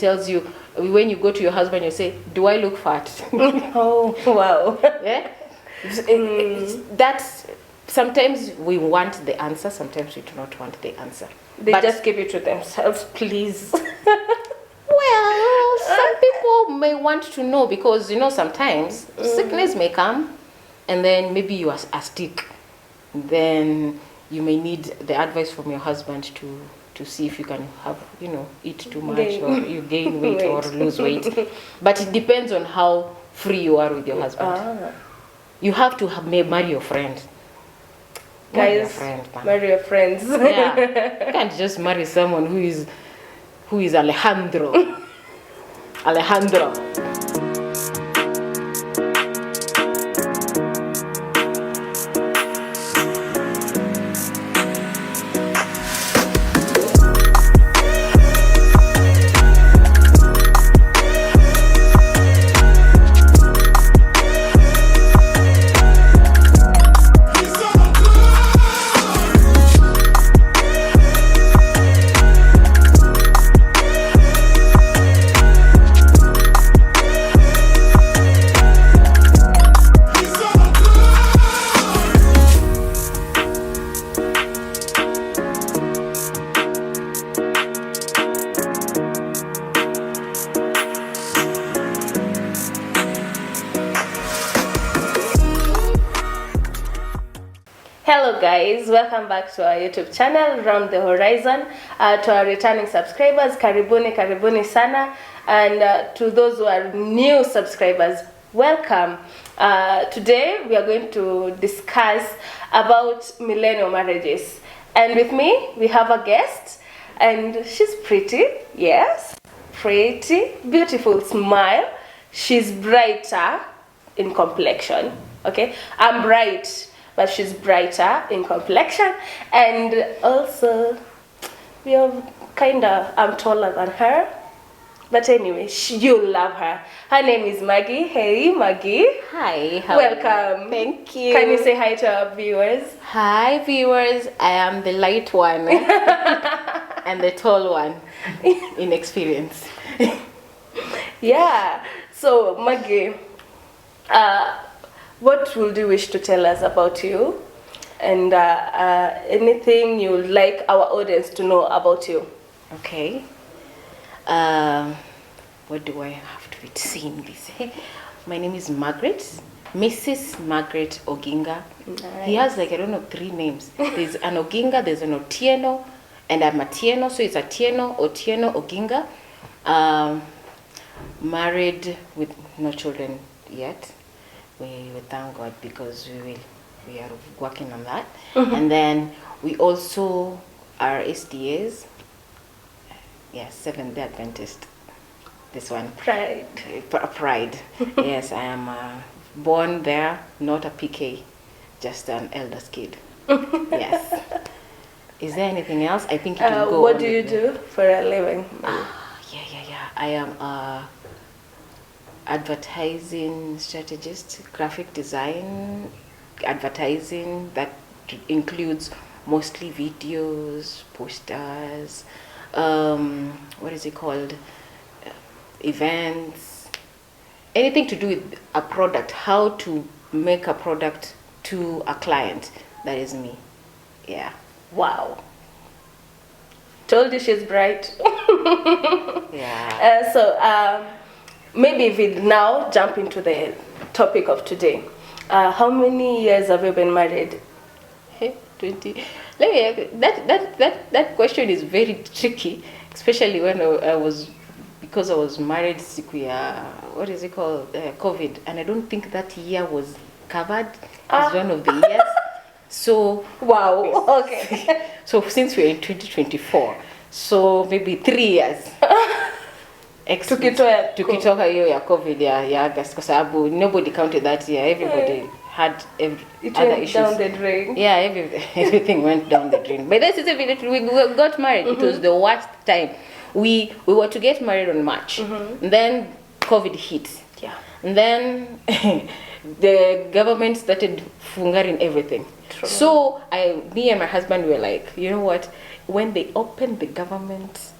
tells you, when you go to your husband, you say, do I look fat? Oh, wow. Yeah. That's, sometimes we want the answer, sometimes we do not want the answer. They just give it to themselves, please. Well, some people may want to know because, sometimes sickness may come and then maybe you are sick. Then you may need the advice from your husband to see if you can have, eat too much or you gain weight or lose weight. But it depends on how free you are with your husband. You have to marry your friend. Guys, marry your friends. Yeah. You can't just marry someone who is Alejandro. Alejandro. Hello guys, welcome back to our YouTube channel, Round the Horizon. To our returning subscribers, karibuni sana, and to those who are new subscribers, welcome. Today we are going to discuss about millennial marriages, and with me we have a guest, and she's pretty, yes, pretty, beautiful smile. She's brighter in complexion. Okay, I'm bright, but she's brighter in complexion, and also I'm taller than her, but anyway, you'll love her. Her name is Maggy. Hey Maggy. Hi, welcome. Thank you. Can you say hi to our viewers? Hi viewers, I am the light one and the tall one in experience. Yeah, so Maggy, what would you wish to tell us about you, and anything you would like our audience to know about you? Okay. What do I have to be saying this? My name is Margaret, Mrs. Margaret Oginga. Nice. He has 3 names. There's an Oginga, there's an Atieno, and I'm Atieno, so it's Atieno, Otieno, Oginga. Married with no children yet. We thank God because we are working on that. And then we also are SDAs. Yes, Seventh-day Adventist. This one. Pride. Pride. Yes, I am born there, not a PK, just an elder's kid. Yes. Is there anything else? I think you can go. What do you do for a living? Yeah. I am advertising strategist, graphic design, advertising that includes mostly videos, posters, what is it called, events, anything to do with a product, how to make a product to a client. That is me. Yeah. Wow. Told you she's bright. Yeah. Maybe we now jump into the topic of today. How many years have you been married? 20. That question is very tricky, especially when because I was married what is it called, COVID, and I don't think that year was covered as one of the years. So wow. Okay. So since we're in 2024, so maybe 3 years. Tukitoka hiyo ya COVID ya August, kwa sababu nobody counted that year. Everybody had other issues. Down the drain. Yeah, everything went down the drain. But this is we got married. It was the worst time. We were to get married on March. And then COVID hit. Yeah. And then the government started fungaring everything. True. So me and my husband were like, you know what? When they open the government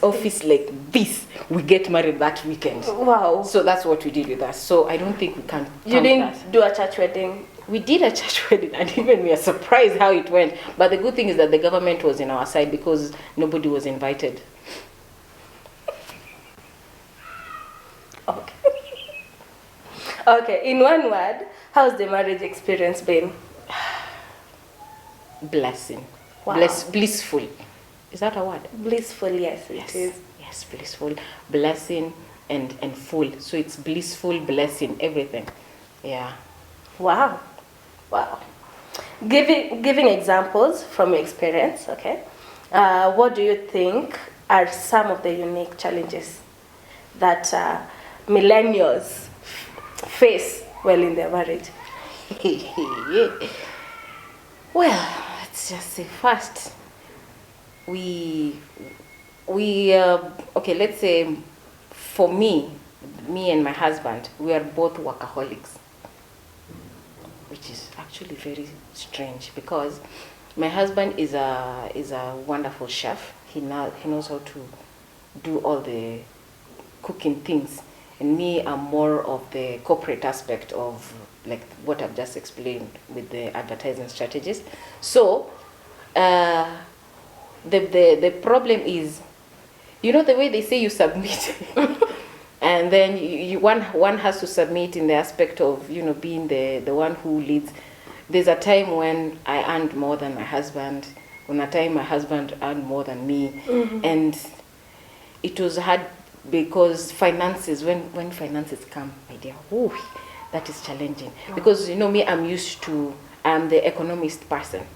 office like this. We get married that weekend. Wow. So that's what we did with us. So I don't think we can. You didn't do a church wedding? We did a church wedding, and even we are surprised how it went. But the good thing is that the government was in our side because nobody was invited. Okay. Okay, in one word, how's the marriage experience been? Blessing. Wow. Blissful. Is that a word? Blissful, yes, Yes. it is. Yes, blissful. Blessing and full. So it's blissful, blessing, everything. Yeah. Wow. Wow. Giving examples from your experience, okay? What do you think are some of the unique challenges that millennials face while in their marriage? Well, let's just say first, okay, let's say for me and my husband, we are both workaholics, which is actually very strange because my husband is a wonderful chef. He knows how to do all the cooking things, and me, I'm more of the corporate aspect of like what I've just explained with the advertising strategies. So the problem is, you know, the way they say you submit and then one has to submit in the aspect of, you know, being the one who leads. There's a time when I earned more than my husband, when a time my husband earned more than me. And it was hard because finances, when finances come, my dear, ooh, that is challenging. Because, you know, me, I'm the economist person.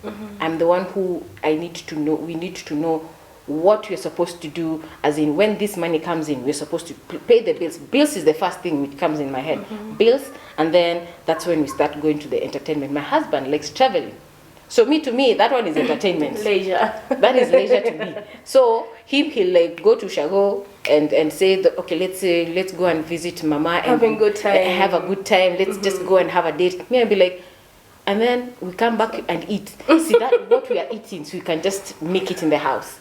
I'm the one who we need to know what we're supposed to do, as in when this money comes in, we're supposed to pay the bills. Bills is the first thing which comes in my head. Bills, and then that's when we start going to the entertainment. My husband likes traveling. So to me, that one is entertainment. Leisure. That is leisure to me. So he'll like go to Shago and say, okay, let's go and visit Mama and have a good time. Let's just go and have a date. Me, I'll be like, and then we come back and eat. See that what we are eating, so we can just make it in the house.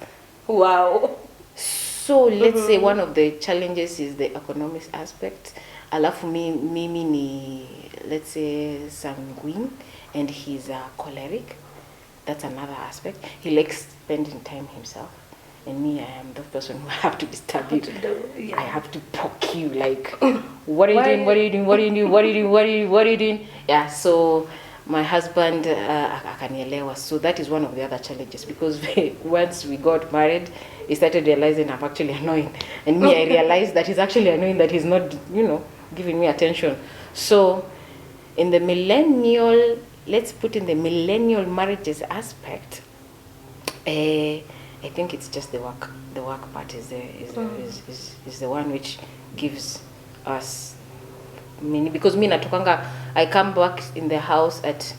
Wow. So let's say one of the challenges is the economic aspect. Alafu mimi ni, let's say, sanguine, and he's a choleric. That's another aspect. He likes spending time himself. And me, I am the person who have to disturb you. Yeah. I have to poke you like, what are you doing? What are you doing? What are you doing? What are you doing? What are you doing? What are you doing? Yeah, so my husband akanielewa. So that is one of the other challenges, because once we got married, he started realizing I'm actually annoying. And me, I realized that he's actually annoying, that he's not, you know, giving me attention. So in the millennial, let's put in the millennial marriages aspect, I think it's just the work. The work part is the one which gives us many, because me natokanga, I come back in the house at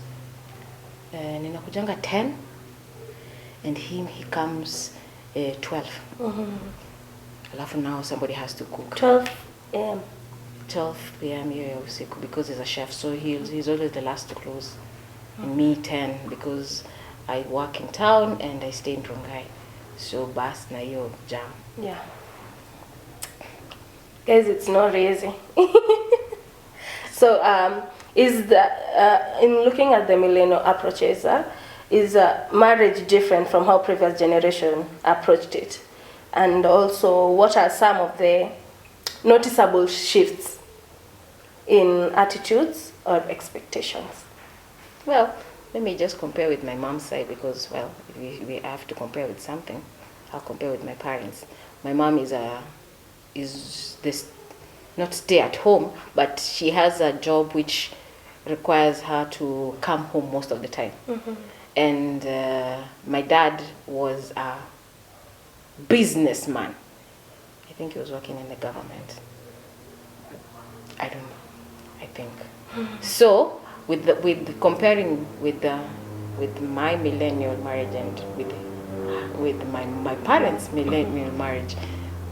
ninakujanga 10, and he comes 12. Alafu now somebody has to cook. 12 a.m. 12 p.m. hiyo usiku, because he's a chef, so he's always the last to close. And me 10, because I work in town and I stay in Rongai. So bas na hiyo jam. Yeah. Guys, it's not easy. So is in looking at the millennial approaches, is marriage different from how previous generation approached it? And also, what are some of the noticeable shifts in attitudes or expectations? Well, let me just compare with my mom's side, because, well, we have to compare with something. I'll compare with my parents. My mom is this, not stay at home, but she has a job which requires her to come home most of the time. And my dad was a businessman. I think he was working in the government. I don't know. I think. So with comparing with my millennial marriage and with my parents' millennial marriage,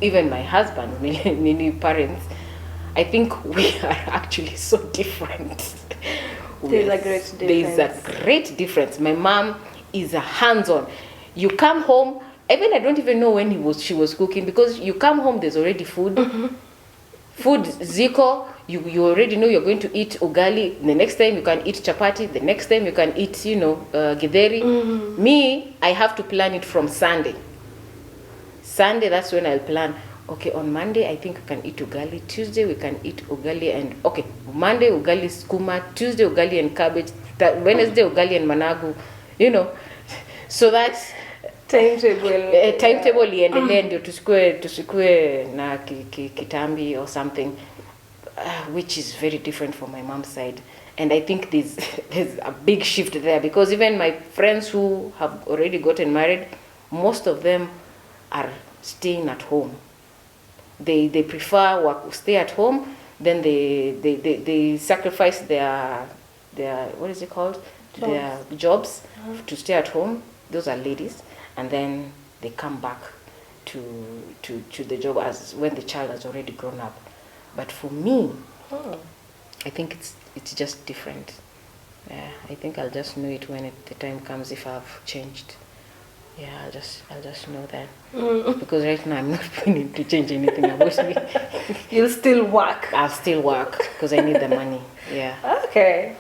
even my husband's millennial parents, I think we are actually so different. There's a great difference. There's a great difference. My mom is a hands-on. You come home Even I don't even know when she was cooking, because you come home, there's already food. Food ziko, you already know you're going to eat ugali. The next time you can eat chapati. The next time you can eat, githeri. Me, I have to plan it from Sunday. Sunday, that's when I'll plan. Okay, on Monday, I think we can eat ugali. Tuesday, we can eat ugali and... Okay, Monday, ugali skuma. Tuesday, ugali and cabbage. Wednesday, ugali and managu. So that's... timetable iendelee ndio tusikue na kitambi or something, which is very different from my mom's side. And I think there's a big shift there, because even my friends who have already gotten married, most of them are staying at home. They prefer stay at home, then they sacrifice their what is it called, their jobs to stay at home. Those are ladies. And then they come back to the job as when the child has already grown up. But for me, I think it's just different. Yeah, I think I'll just know it when the time comes, if I've changed. Yeah, I'll just know that. Because right now I'm not planning to change anything about me. You'll still work. I'll still work because I need the money. Yeah. Okay.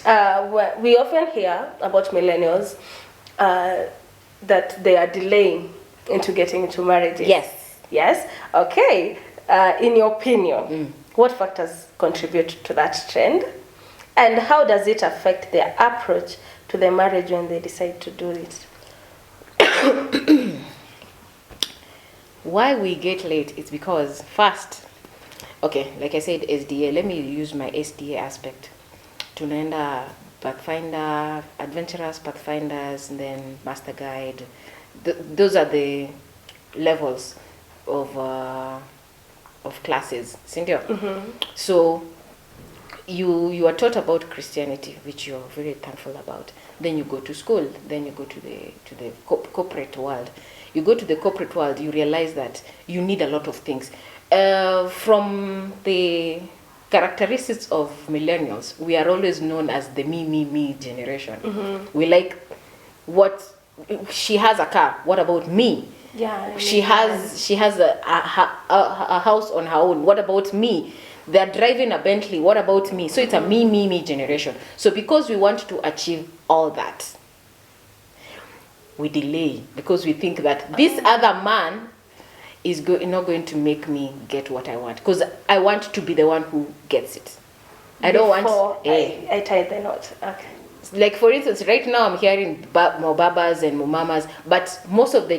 Yeah. We often hear about millennials that they are delaying into getting into marriages. Yes. Okay. In your opinion, what factors contribute to that trend, and how does it affect their approach to the marriage when they decide to do it? Why we get late is because first, okay, like I said, SDA. Let me use my SDA aspect. Tunaenda Pathfinder, Adventurers, Pathfinders, and then Master Guide. Those are the levels of classes, Cynthia. So you are taught about Christianity, which you're very thankful about. Then you go to school. Then you go to the corporate world. You go to the corporate world, you realize that you need a lot of things. From the characteristics of millennials, we are always known as the me generation. We like, what she has a car, what about me? Yeah. She has a house on her own, what about me? They're driving a Bentley, what about me? So it's a me generation. So because we want to achieve all that, we delay, because we think that this other man is not going to make me get what I want, because I want to be the one who gets it. I don't want... I tie the knot. Okay. Like, for instance, right now I'm hearing more babas and more mamas, but most of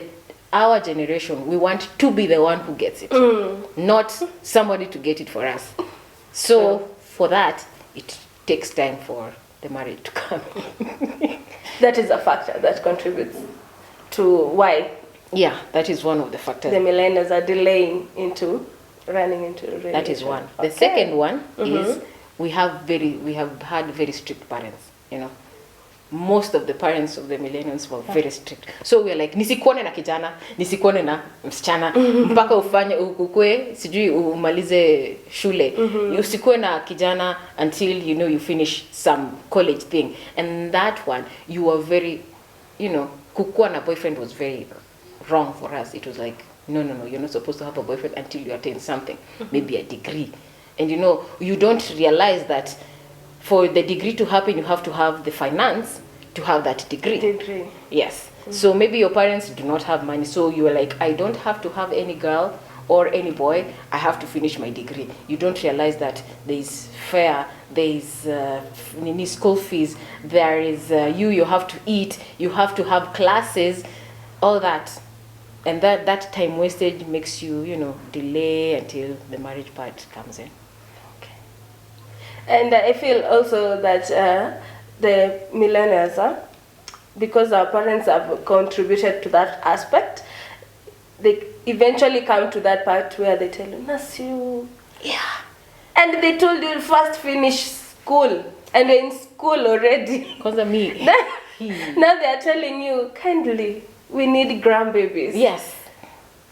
our generation, we want to be the one who gets it, not somebody to get it for us. So for that, it takes time for the marriage to come. That is a factor that contributes to why. Yeah, that is one of the factors. The millennials are delaying running into relationship. That is one. The second one is we have had very strict parents. Most of the parents of the millennials were very strict. So we're like, nisikuone na kijana, nisikuone na msichana, mpaka ufanye ukue, sijui umalize shule. Usikuwe na kijana until you finish some college thing. And that one, you were very, kukua na boyfriend was very wrong for us. It was like, no, you're not supposed to have a boyfriend until you attain something, maybe a degree. And you don't realize that for the degree to happen, you have to have the finance to have that degree. Yes. So maybe your parents do not have money, so you are like, I don't have to have any girl or any boy, I have to finish my degree. You don't realize that there is fare, there is school fees, there is you have to eat, you have to have classes, all that. And that time wastage makes you, delay until the marriage part comes in. And I feel also that the millennials, because our parents have contributed to that aspect, they eventually come to that part where they tell you, Nasu. Yeah. And they told you first finish school, and they're in school already. Because of me. Now they are telling you, kindly, we need grandbabies. Yes.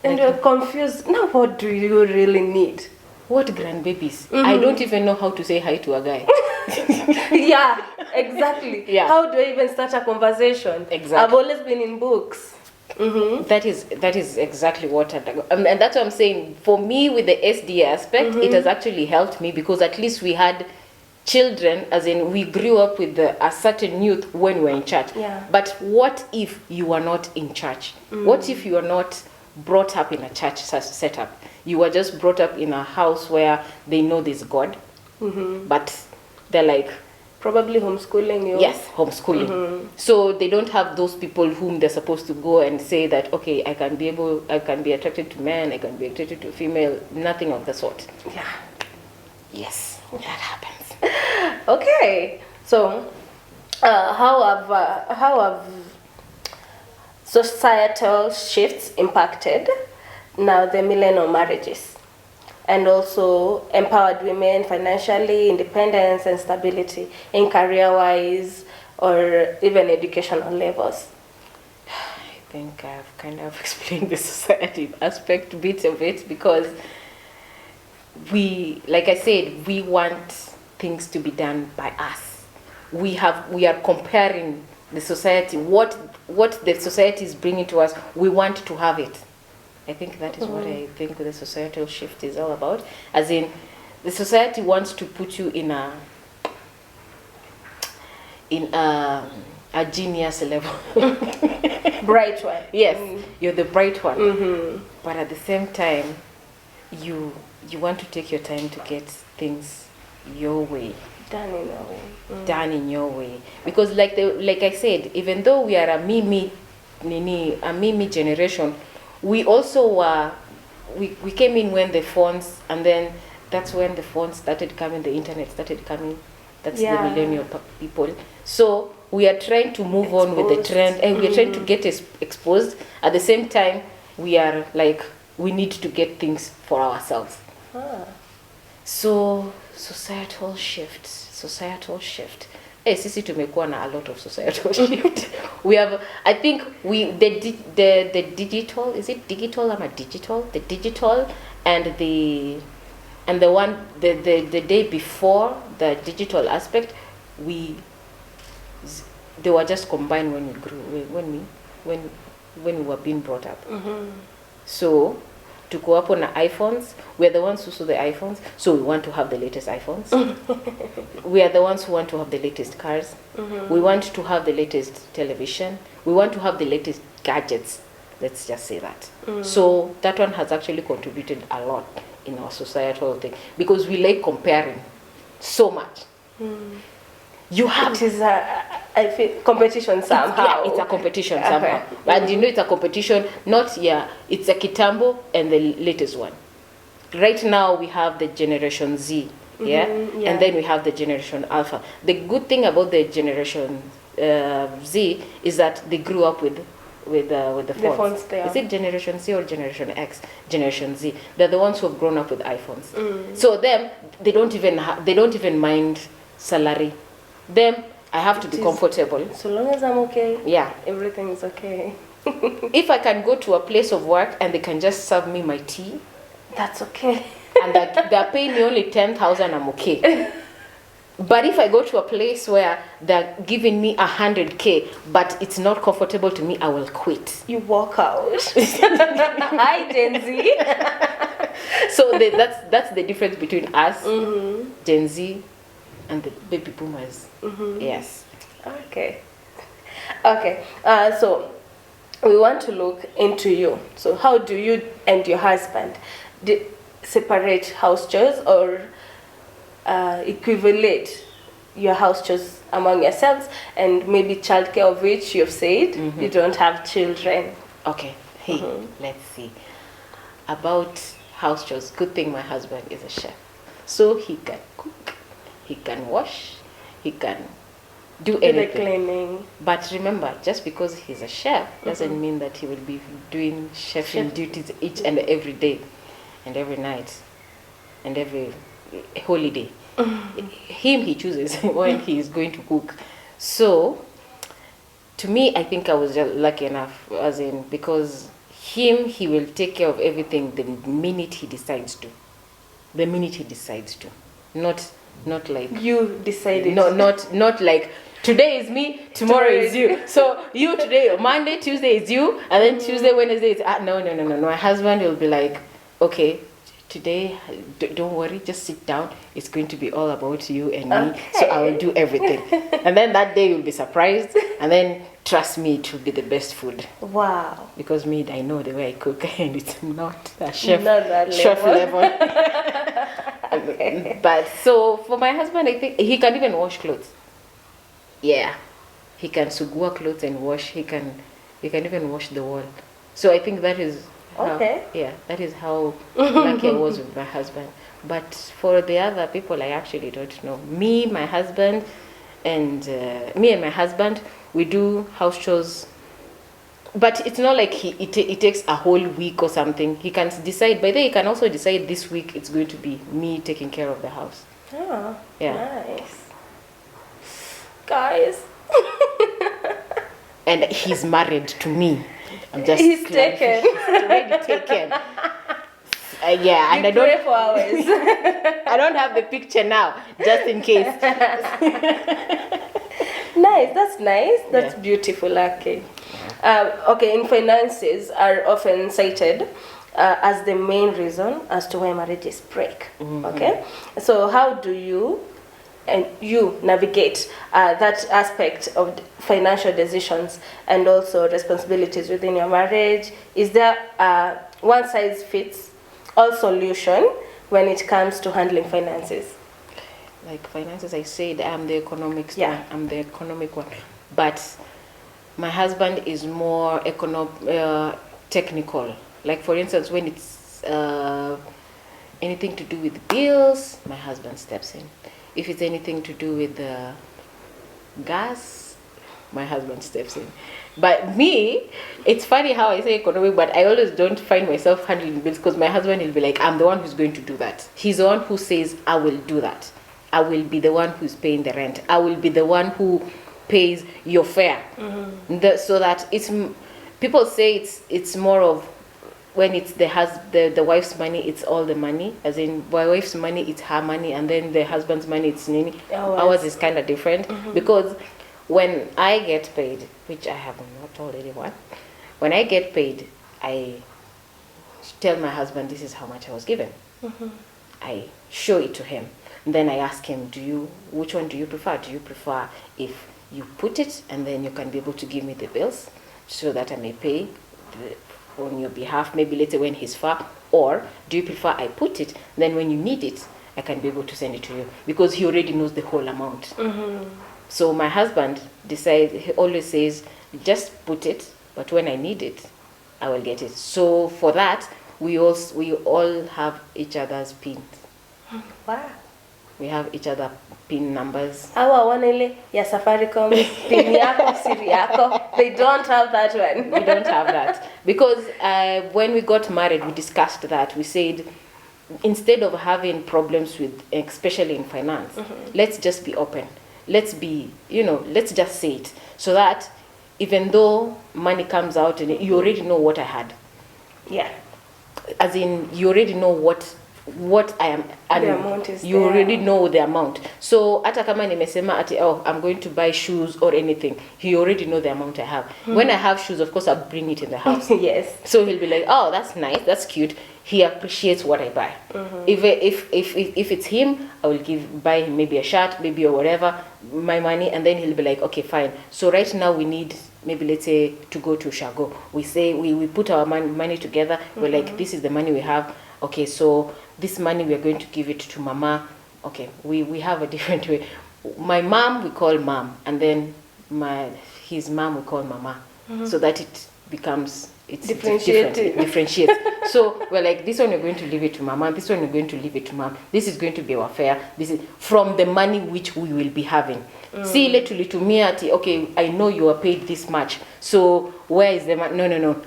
And you're confused. Now what do you really need? What grandbabies? I don't even know how to say hi to a guy. Yeah, exactly. Yeah. How do I even start a conversation? Exactly. I've always been in books. That is exactly what and that's what I'm saying. For me, with the SDA aspect, it has actually helped me because at least we had children, as in we grew up with a certain youth when we were in church. Yeah. But what if you are not in church? What if you are not brought up in a church setup? You were just brought up in a house where they know there's God, but they're like, Probably homeschooling you. yes, homeschooling. So they don't have those people whom they're supposed to go and say that, okay, I can be attracted to men, I can be attracted to female, nothing of the sort. Yeah. Yes, that happens. Okay. So, how have societal shifts impacted now the millennial marriages? And also empowered women financially, independence and stability in career-wise or even educational levels. I think I've kind of explained the society aspect bit of it because like I said, we want things to be done by us. We are comparing the society, what the society is bringing to us, we want to have it. I think that is what I think the societal shift is all about. As in, the society wants to put you in a genius level. Bright one. Yes, you're the bright one. But at the same time, you want to take your time to get things your way. Done in a way. Done in your way. Because like I said, even though we are a mimi generation, we also we came in when the phones, and then that's when the phones started coming, the internet started coming. That's the millennial people. So we are trying to move on with the trend, and we are trying to get exposed. At the same time, we are like, we need to get things for ourselves. So societal shift. Sisi tumekuwa na a lot of societal shift. We have, I think the digital, is it digital or digital? The digital and the one the day before the digital aspect, they were just combined when we grew, when we were being brought up. So to go up on the iPhones, we're the ones who saw the iPhones, so we want to have the latest iPhones. We are the ones who want to have the latest cars. We want to have the latest television. We want to have the latest gadgets. Let's just say that. So that one has actually contributed a lot in our societal thing because we like comparing so much. You have it is I feel competition somehow. It's a competition somehow. And you know it's a competition, not it's a Kitambo and the latest one. Right now we have the Generation Z, and then we have the Generation Alpha. The good thing about the Generation Z is that they grew up with the phones. Is it Generation Z or Generation X? Generation Z. They're the ones who have grown up with iPhones. So them, they don't even mind salary. Them, I have to be comfortable. So long as I'm okay. Yeah. Everything is okay. If I can go to a place of work and they can just serve me my tea, that's okay. And they're paying me only 10,000, I'm okay. But if I go to a place where they're giving me 100K, but it's not comfortable to me, I will quit. You walk out. Hi, Gen Z. So that's the difference between us, Gen Z, and the baby boomers. Yes. Okay. So we want to look into you. So how do you and your husband separate house chores or equivalent your house chores among yourselves, and maybe childcare, of which you've said you don't have children? Okay. Hey, let's see. About house chores, good thing my husband is a chef. So he can cook, he can wash, he can do anything. The cleaning. But remember, just because he's a chef doesn't mean that he will be doing chefing duties each and every day and every night and every holiday. He chooses when he is going to cook. So to me, I think I was just lucky enough, as in, because he will take care of everything the minute he decides to. Not not like You decided. no, not like today is me, tomorrow is you. So you today, Monday, Tuesday is you, and then Tuesday, Wednesday is no. My husband will be like, okay, today, don't worry, just sit down. It's going to be all about you and me. So I will do everything. And then that day you'll be surprised. And then trust me, it will be the best food. Wow. Because me, I know the way I cook, and it's not a chef level. Okay. But so for my husband, I think he can even wash clothes. Yeah, he can sugua clothes and wash. He can even wash the wall. So I think that is how, that is how lucky I was with my husband. But for the other people, I actually don't know. Me, my husband, and my husband, we do house chores. But it's not like it takes a whole week or something. He can decide. By the way, he can also decide this week it's going to be me taking care of the house. Oh, yeah. Nice. Guys. And he's married to me. He's taken. He's already taken. Yeah, and I don't. For hours. I don't have the picture now, just in case. Nice. That's nice. That's beautiful. Okay. Okay. In finances are often cited as the main reason as to why marriages break. Okay. So how do you navigate that aspect of financial decisions and also responsibilities within your marriage? Is there one size fits all solution when it comes to handling finances? Like finances, I said I'm the economics one. I'm the economic one, but my husband is more technical. Like for instance, when it's anything to do with bills, my husband steps in. If it's anything to do with the gas, my husband steps in. But me, it's funny how I say economic, but I always don't find myself handling bills because my husband will be like, I'm the one who's going to do that. He's the one who says, I will do that. I will be the one who's paying the rent. I will be the one who pays your fare. So that it's, people say it's more of, when it's the wife's money, it's all the money. As in, my wife's money, it's her money, and then the husband's money, it's nini. Ours is kind of different because when I get paid, which I have not told anyone, when I get paid, I tell my husband this is how much I was given. I show it to him. And then I ask him, which one do you prefer? Do you prefer if you put it and then you can be able to give me the bills so that I may pay on your behalf, maybe later when he's far, or do you prefer I put it, then when you need it, I can be able to send it to you, because he already knows the whole amount. So my husband he always says, just put it, but when I need it, I will get it. So for that, we all have each other's pins. Wow. We have each other pin numbers. Our one ile ya Safaricom pin yako siri yako. They don't have that one. We don't have that because when we got married, we discussed that. We said instead of having problems with, especially in finance, let's just be open. Let's just say it so that even though money comes out and you already know what I had. Yeah. As in, you already know what I am earning. The amount is you there. already know the amount. So hata kama nimesema ati I'm going to buy shoes or anything, he already know the amount I have. When I have shoes, of course I'll bring it in the house. Yes. So he'll be like, oh, that's nice, that's cute. He appreciates what I buy. If it's him, I will buy him maybe a shirt, maybe or whatever, my money, and then he'll be like, okay, fine. So right now we need, maybe let's say, to go to Shago. We say we put our money together. We're like, this is the money we have. Okay, so this money we are going to give it to Mama. Okay, we have a different way. My mom we call Mom, and then his mom we call Mama, so that it becomes differentiates. So we're like, this one we're going to leave it to Mama. This one we're going to leave it to Mom. This is going to be our fare. This is from the money which we will be having. See, literally to me, okay, I know you are paid this much. So where is the money? No.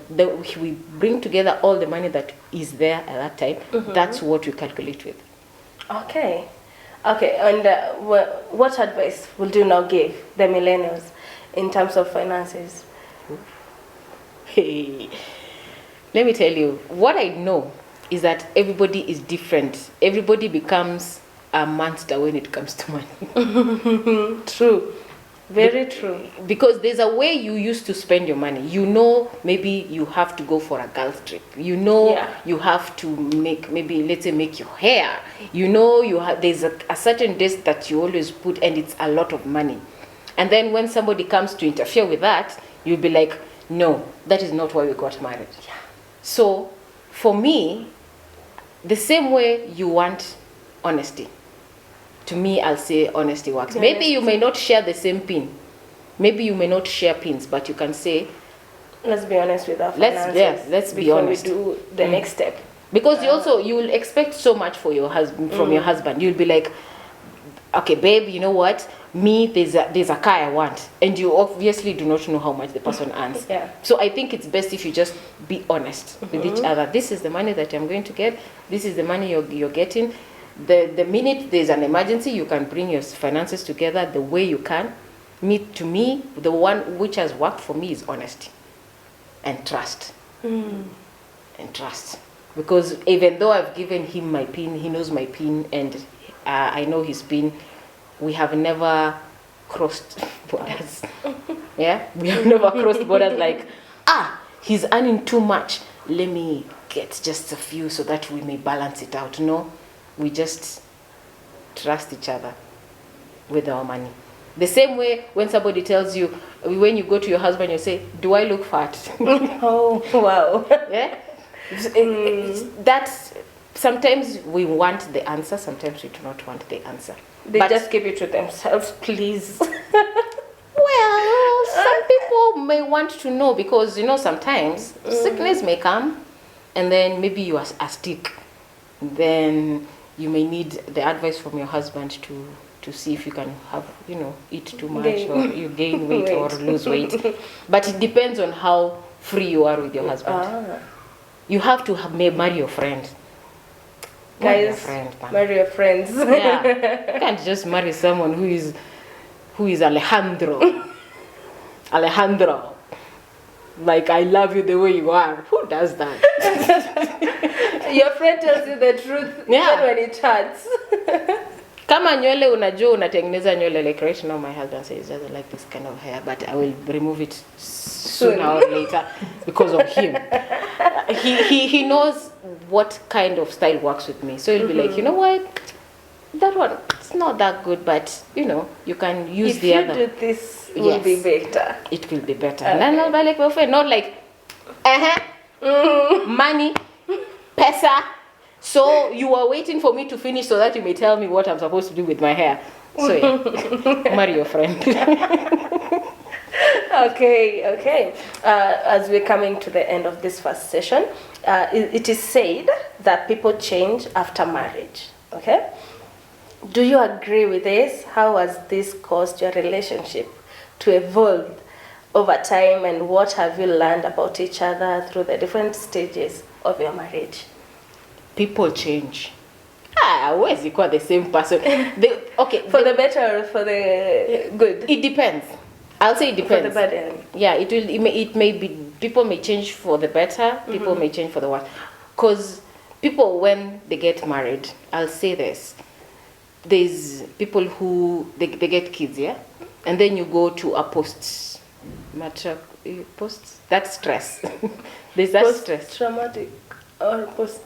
We bring together all the money that is there at that time. That's what we calculate with. Okay. And what advice would you now give the millennials in terms of finances? Hey, let me tell you, what I know is that everybody is different. Everybody becomes a monster when it comes to money. True. Very true. Because there's a way you used to spend your money. You know, maybe you have to go for a golf trip. You know, Yeah. you have to make, maybe let's say make your hair. You know, there's a certain desk that you always put, and it's a lot of money. And then when somebody comes to interfere with that, you'll be like, no, that is not why we got married. Yeah. So for me, the same way you want honesty, to me, I'll say honesty works. Yeah, Maybe you may not share the same pin. Maybe you may not share pins, but you can say, Let's be honest with our finances. let's be before honest. we do the next step. Because you will expect so much for your husband from your husband. You'll be like, okay, babe, you know what? Me, there's a car I want, and you obviously do not know how much the person earns. Yeah. So I think it's best if you just be honest with each other. This is the money that I'm going to get. This is the money you're getting. The minute there's an emergency, you can bring your finances together the way you can. To me, the one which has worked for me is honesty and trust. And trust. Because even though I've given him my pin, he knows my pin, and I know his pin, we have never crossed borders. Yeah? We have never crossed borders like, he's earning too much. Let me get just a few so that we may balance it out. No. We just trust each other with our money. The same way when somebody tells you, when you go to your husband, you say, do I look fat? Oh, wow. Yeah? That's, sometimes we want the answer, sometimes we do not want the answer. They But- just keep it to themselves, please. Well, some people may want to know because, sometimes sickness may come and then maybe you are sick. Then you may need the advice from your husband to see if you can have, eat too much or you gain weight or lose weight. But it depends on how free you are with your husband. You have to marry your friend. Marry your Guys, friend, man. marry your friends. Yeah. You can't just marry someone who is Alejandro. Alejandro. Like, I love you the way you are. Who does that? Your friend tells you the truth Yeah. even when it hurts. Kama nywele unajua unatengeneza nywele, like right now my husband says he doesn't like this kind of hair, but I will remove it sooner or later because of him. He knows what kind of style works with me. So he'll be like, you know what? That one, it's not that good, but you can use If the you other. do this, it will be better. It will be better. And then I'll be like, my friend, not like, money, pesa. So you are waiting for me to finish so that you may tell me what I'm supposed to do with my hair. So yeah, marry your friend. Okay. As we're coming to the end of this first session, it is said that people change after marriage. Okay? Do you agree with this? How has this caused your relationship to evolve over time, and what have you learned about each other through the different stages of your marriage? People change. Where's equal the same person? For the better or for the good? It depends. I'll say it depends. For the better. Yeah, it may be, people may change for the better, people may change for the worse. Because people, when they get married, I'll say this, there's people who, they get kids, yeah? And then you go to a post, that's stress. There's that stress. Traumatic or post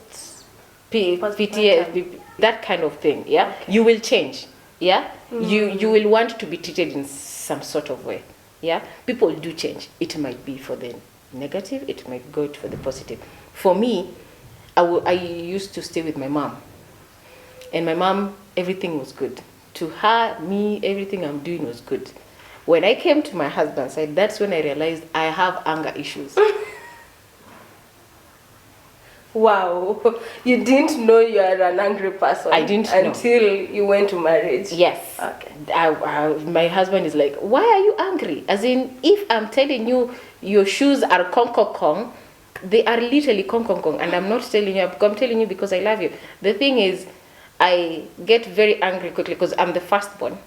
PTSD, that kind of thing, yeah? Okay. You will change, yeah? You will want to be treated in some sort of way, yeah? People do change. It might be for the negative, it might go for the positive. For me, I used to stay with my mom. And my mom, everything was good. To her, me, everything I'm doing was good. When I came to my husband's side, that's when I realized I have anger issues. Wow, you didn't know you are an angry person. I didn't know. Until you went to marriage. Yes. Okay. My husband is like, why are you angry? As in, if I'm telling you your shoes are kong, they are literally kong. And I'm not telling you, I'm telling you because I love you. The thing is, I get very angry quickly because I'm the firstborn.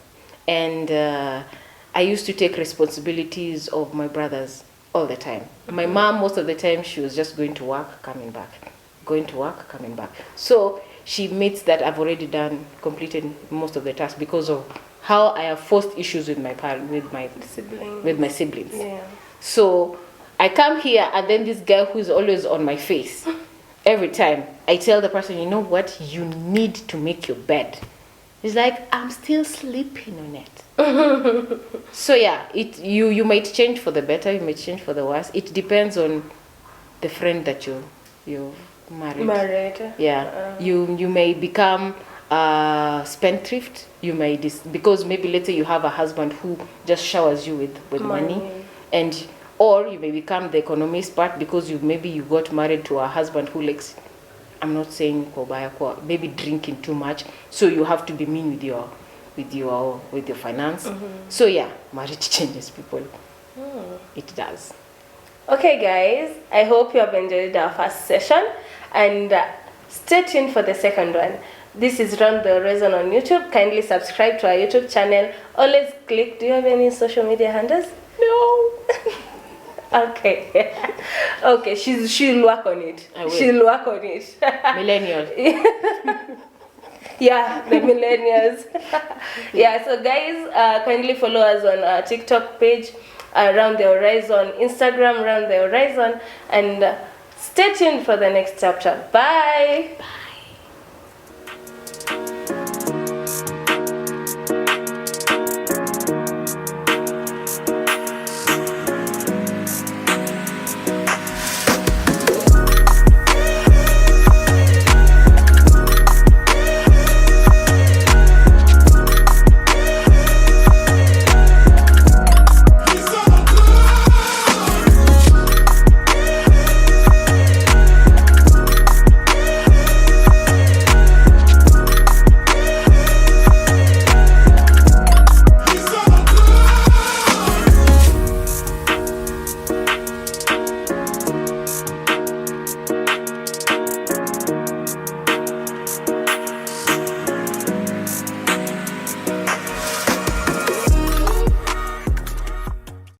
And I used to take responsibilities of my brothers all the time. My mom, most of the time, she was just going to work, coming back. Going to work, coming back. So she admits that I've already completed most of the tasks because of how I have forced issues with my siblings. Yeah. So I come here, and then this guy who is always on my face, every time I tell the person, you know what, you need to make your bed. He's like, I'm still sleeping on it. So yeah, you might change for the better, you might change for the worse. It depends on the friend that you married. Yeah, you may become spendthrift. You may because maybe let's say you have a husband who just showers you with money, and or you may become the economist part because you got married to a husband who likes, I'm not saying maybe drinking too much, so you have to be mean with your finance. So yeah, marriage changes people. It does. Okay guys, I hope you have enjoyed our first session, and stay tuned for the second one. This is Round the Horizon on YouTube. Kindly subscribe to our YouTube channel. Always click. Do you have any social media handles? No. Okay. Okay, she'll work on it. I will. She'll work on it. Millennial. Yeah, the millennials. Yeah, so guys, kindly follow us on our TikTok page, Round the Horizon, Instagram, Round the Horizon, and stay tuned for the next chapter. Bye. Bye.